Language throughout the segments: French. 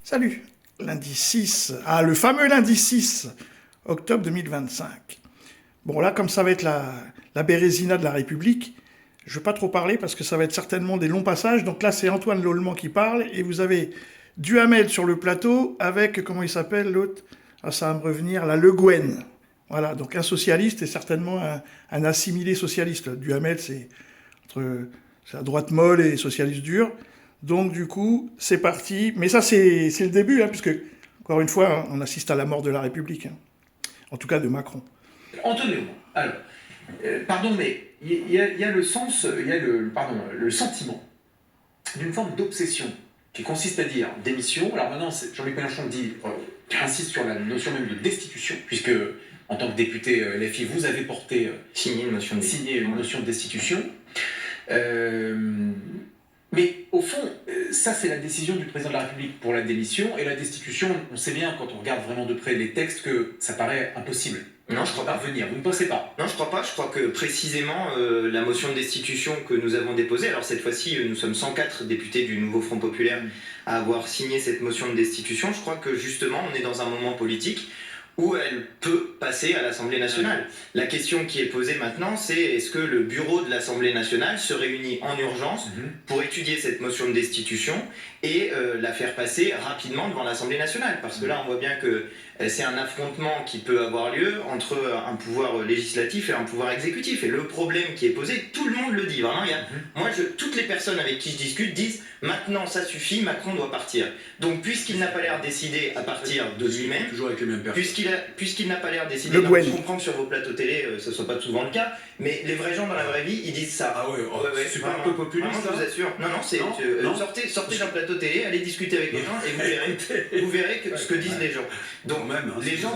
Salut, lundi 6, le fameux lundi 6 octobre 2025. Bon là, comme ça va être la Bérésina de la République, je ne vais pas trop parler parce que ça va être certainement des longs passages. Donc là, c'est Antoine Lollement qui parle et vous avez Duhamel sur le plateau avec, comment il s'appelle l'autre? Ça va me revenir, la Le Guen. Voilà, donc un socialiste et certainement un assimilé socialiste. Duhamel, c'est la droite molle et socialiste dur. Donc du coup, c'est parti. Mais ça, c'est le début, puisque, encore une fois, on assiste à la mort de la République. En tout cas, de Macron. Antoine Léaumont, alors, pardon, mais il y a le sens, il y a le sentiment d'une forme d'obsession qui consiste à dire démission. Alors maintenant, Jean-Luc Mélenchon insiste sur la notion même de destitution, puisque en tant que député LFI, vous avez signé une motion de destitution. Mais au fond, ça c'est la décision du président de la République pour la démission, et la destitution, on sait bien quand on regarde vraiment de près les textes que ça paraît impossible. Non, je crois pas. Venir. Vous ne pensez pas? Non, je crois pas. Je crois que précisément la motion de destitution que nous avons déposée, alors cette fois-ci nous sommes 104 députés du nouveau Front Populaire à avoir signé cette motion de destitution, je crois que justement on est dans un moment politique où elle peut passer à l'Assemblée nationale. La question qui est posée maintenant, c'est est-ce que le bureau de l'Assemblée nationale se réunit en urgence pour étudier cette motion de destitution et la faire passer rapidement devant l'Assemblée nationale? Parce que là, on voit bien que c'est un affrontement qui peut avoir lieu entre un pouvoir législatif et un pouvoir exécutif. Et le problème qui est posé, tout le monde le dit. Vraiment, toutes les personnes avec qui je discute disent « Maintenant, ça suffit, Macron doit partir ». Donc, puisqu'il n'a pas l'air décidé à partir de lui-même, toujours avec les mêmes personnes. Puisqu'il n'a pas l'air décidé, je comprends que sur vos plateaux télé, ce ne soit pas souvent le cas, mais les vrais gens dans la vraie vie, ils disent ça. Ah ouais, c'est pas un peu populiste, ça, je vous assure. Non, sortez d'un plateau télé, allez discuter avec les gens et vous verrez ce que disent les gens. Donc, les gens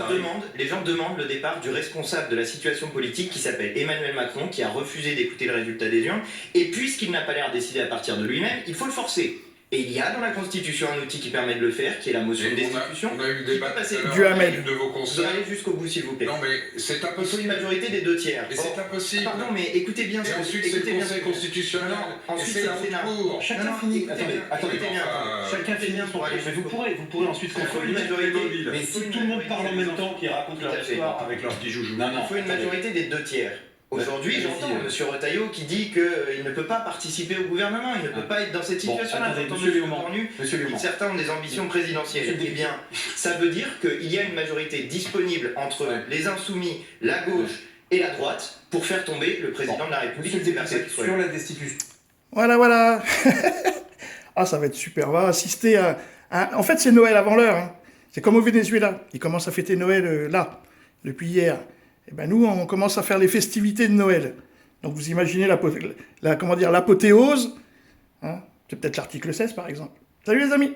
demandent le départ du responsable de la situation politique qui s'appelle Emmanuel Macron, qui a refusé d'écouter le résultat des urnes, et puisqu'il n'a pas l'air décidé à partir de lui-même, il faut le forcer. Et il y a dans la Constitution un outil qui permet de le faire, qui est la motion de destitution. On a eu le débat Duhamel. De vos conseils. Vous allez jusqu'au bout, s'il vous plaît. Non, mais c'est Il faut impossible. une majorité des 2/3. Et c'est impossible. Pardon, mais écoutez bien. Et ensuite, c'est le Conseil constitutionnel. Ensuite, c'est la Sénat. cour. Chacun finit. Attendez bien. Chacun finit son aller. Mais vous pourrez ensuite contrôler une majorité. Mais si tout le monde parle en même temps, qui raconte leur histoire avec leur petit joujou. Il faut une majorité des 2/3. Aujourd'hui, j'entends M. Retailleau qui dit qu'il ne peut pas participer au gouvernement, il ne peut pas être dans cette situation-là. Monsieur Léaumont, certains ont des ambitions présidentielles. Eh bien, ça veut dire qu'il y a une majorité disponible entre les insoumis, la gauche et la droite pour faire tomber le président de la République. Sur la destitution. Voilà. Ça va être super. On va assister à... En fait, c'est Noël avant l'heure. C'est comme au Venezuela. Ils commencent à fêter Noël là, depuis hier. Et ben nous, on commence à faire les festivités de Noël. Donc vous imaginez l'apothéose. C'est peut-être l'article 16, par exemple. Salut les amis!